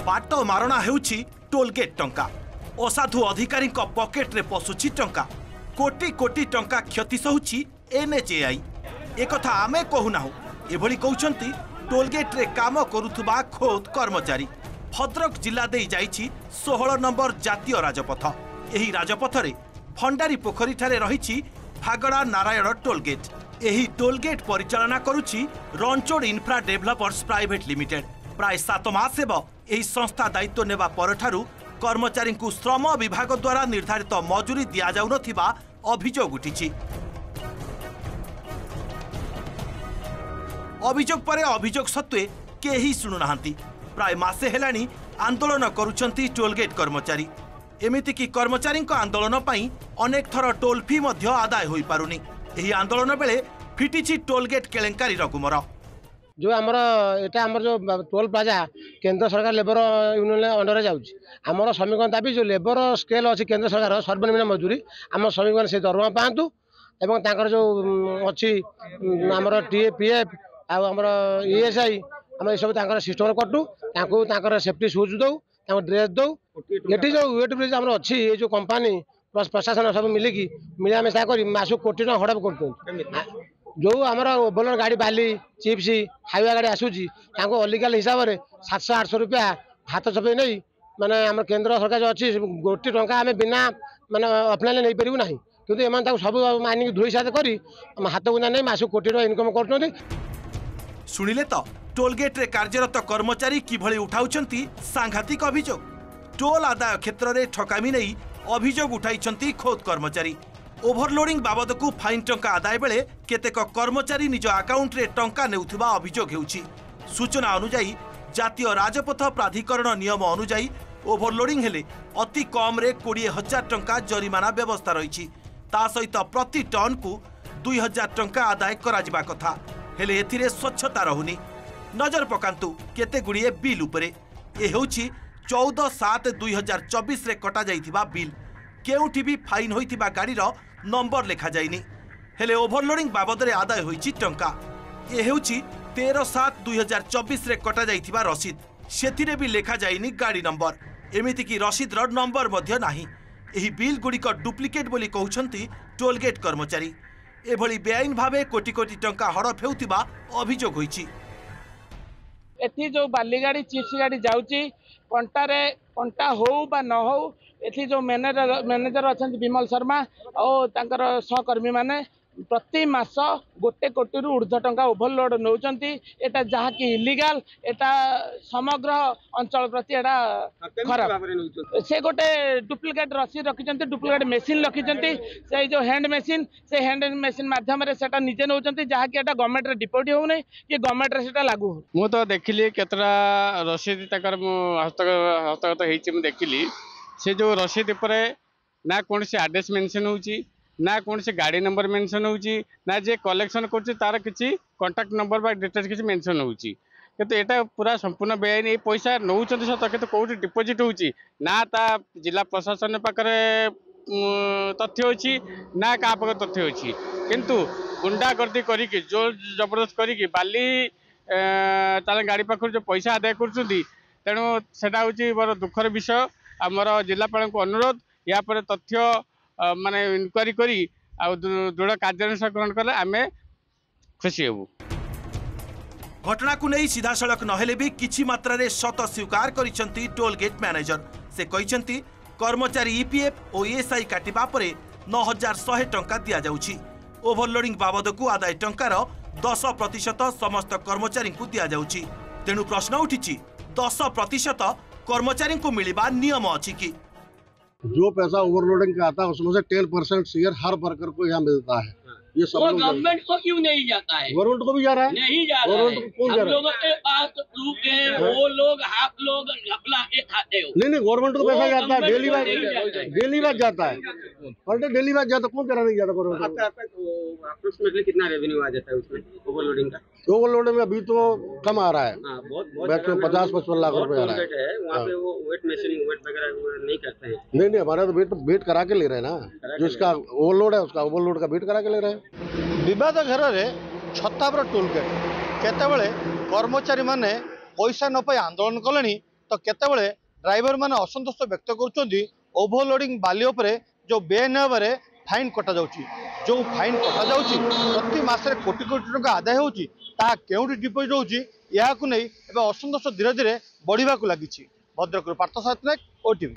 बाट मारणा हेउछि टोलगेट टंका असाधु अधिकारी पॉकेट रे पशुछि टंका कोटी कोटी टंका क्षति सहुछि एनएचएआई एकथा आमे कहूनाहु एभली कहउछंती टोलगेट रे काम करुथुबा खोद कर्मचारी भद्रक जिला दे जाइछि 16 नंबर जातीय राजपथ एही राजपथ रे भंडारी पोखरी ठारे रहिछि भागड़ा नारायण टोलगेट एही टोलगेट परिचालना करुछि Ranchod infra developers private limited प्राय 7 मास हेब एही संस्था दायित्व नेबा परठारु कर्मचारी को श्रम विभाग द्वारा निर्धारित मजूरी दिया जाउ नथिबा अभियोग उठिछि। अभियोग परे अभियोग सत्वे केही सुनु नाहंती प्राय मासे हेलानी आंदोलन करुछंती टोलगेट कर्मचारी एमिति कि कर्मचारी आंदोलन पई अनेक थर टोल फी मध्य आदाय होई पारुनी एही आंदोलन बेले फिटिछि टोलगेट केलेंकारी रघुमर जो आमर एटा आमर जो टोल प्लाजा केंद्र सरकार लेबर यूनियन अंडर जाउछि आमर श्रमिक दाबी जो लेबर स्केल अछि केंद्र सरकार सर्वनिम्न मजूरी आम श्रमिक से दरमा पातु एवं तांकर जो अछि आमर टीएपीएफ आमर ईएसआई आम ये सब तांकर सिस्टम कटू तांको तांकर सेफ्टी शूज दौ तांको ड्रेस दौ एठी जो वेट ब्रिज आमर अछि ये जो कंपनी प्लस प्रशासन सब मिलिकी मिलामिशा करी मासु कोटी टका हड़प करते जो आमर ओभरलोड गाड़ी बाली चिप्स हाईवे गाड़ी आसूची अलिगाल हिसाब से 700-800 रुपया हाथ छपे नहीं माने आम केंद्र सरकार जो अच्छी गोटी टंका आम बिना माने अपना नहीं पारू ना कि सब मानिक धोई साथ कर हाथ गुंजा नहीं मासु कोटी टका इनकम कर शुणिले तो टोलगेट रे कार्यरत कर्मचारी किभली उठाउछंती सांघातिक अभियोग टोल आदाय क्षेत्र में ठकामी नहीं अभियोग उठाई खोद कर्मचारी ओभरलोडिंग बाबद को फाइन टंका आदाय बेले केतेक कर्मचारी निज अकाउंट रे टंका नेउथिबा अभियोग हेउछि। सूचना अनुसार जातीय राजपथ प्राधिकरण नियम अनुसार ओभरलोडिंग हेले अति कम रे 20,000 टंका जरिमाना व्यवस्था रही ता सहित प्रति टन को 2,000 टंका आदाय कराजिबा कथा हेले एथिरे स्वच्छता रहुनी नजर पकांतु केते गुड़िए बिल उपरे ए हेउछि 14/7/2024 रे कटा जाइथिबा बिल केउठी भी फाइन होइथिबा गाड़ीर नंबर लेखा जाइनी हेले ओभरलोडिंग बाबद रे आदाय होइछि टंका ए हेउछि 13/7/2024 रे कटा जाइथिबा रसीद सेथिरे भी लेखा जाइनी गाड़ी नंबर एमिति कि रसीद रो नंबर मध्य नाही एही बिल गुड़िक डुप्लिकेट बोली कहउछंती टोलगेट कर्मचारी एभली बेआईन भावे कोटी कोटी टंका हड़प हेउथिबा अभियोग होइछि। एथि जो बाली गाड़ी चिप्स गाड़ी जाउची कंटा हो बा न हो एथि जो मैनेजर अच्छा विमल शर्मा और तांकर सहकर्मी माने प्रति मास 1 कोटी रु ऊर्ध्व टंका ओभरलोड नौचंती एटा जहा कि इलीगल एटा समग्र अंचल प्रति एटा खराब से गोटे डुप्लिकेट रसीद रखिचंती डुप्लिकेट मशीन रखिचंती से जो हैंड मशीन माध्यम रे सेटा निजे नौचंती जहा कि एटा गवर्नमेंट रे डिपोजिट हो नै कि गवर्नमेंट रे सेटा लागू हो मु तो देखिली केतरा रसीद तकर हस्तगत हेछि मु देखिली से जो रसीद पर ना कौन से एड्रेस मेंशन होची ना कौन से गाड़ी नंबर मेंशन होची ना जे कलेक्शन करछि तार किछि कांटेक्ट नंबर बा डिटेल्स किछि मेंशन होची किंतु एटा पूरा संपूर्ण बेआईन ए पैसा नौचंती सत किंतु कोठी डिपोजिट होची ना ता जिला प्रशासन पाखरे तथ्य होची ना का पाखरे तथ्य होची किंतु गुंडागर्दी करिके जोर जबरदस्त करिके बाली तार गाड़ी पाखर जो पैसा आदाय करछुंती तेणु सेटा होची बड़ दुखर विषय आमर जिलापाल को अनुरोध या पर तथ्य माने इनक्वारी करी आ दृढ़ कार्यानुष्ठान ग्रहण कले आमे खुशी हेबू। घटना को नहीं सीधा सड़क नहेले भी किछि मात्रा रे सत स्वीकार करिसंती टोलगेट मैनेजर से कहिसंती कर्मचारी ईपीएफ और ईएसआई काटिबा परे 9,100 टंका दिया जाउछि ओभरलोडिंग बाबद को आदाय टंकार 10% समस्त कर्मचारी को दिया जाउछि तेणु प्रश्न उठिछि 10% कर्मचारी को मिलवा नियम अछि कि जो पैसा ओवरलोडिंग का आता है उसमें से 10% शेयर हर वर्कर को यहाँ मिलता है ये सब गवर्नमेंट को क्यों नहीं जाता है गवर्नमेंट को भी जा रहा है नहीं जा रहा है हम लोगों के पास प्रूफ है वो लोग आप लोग घपला के खाते हो नहीं गवर्नमेंट को पैसा जाता है डेली वाइज जाता है पर डे डेली वाइज जाता कौन करा नहीं जाता गवर्नमेंट अप्रोक्सीमेटली कितना रेवेन्यू आ जाता है उसमें ओवरलोडिंग का ओवरलोड में अभी तो कम आ रहा है बहुत 50-55 लाख रुपए आ रहा है वहाँ पे वो वेट मशीनिंग वेट वगैरह नहीं करते हैं नहीं हमारा तो वेट करा के ले रहे हैं ना जिसका ओवरलोड है उसका ओवरलोड का वेट करा के ले रहे हैं। विवाद घर में छतापर टोलगेट केतबले कर्मचारी माने पैसा न पाई आंदोलन कले तो केतेबेले ड्राइवर माने असंतोष व्यक्त करुछंती ओभरलोडिंग बाली उपरे जो बेआईन भाव में फाइन कटा जाउची जो फाइन कटा जाउची प्रति मासरे कोटी कोटी टंका आदाय होउची ता केउटी डिपोजिट होउची याकु नै एबे असंतोष धीरे धीरे बढ़िबा को लागिची। भद्रकରୁ पार्थ सातनायक ओटीवी।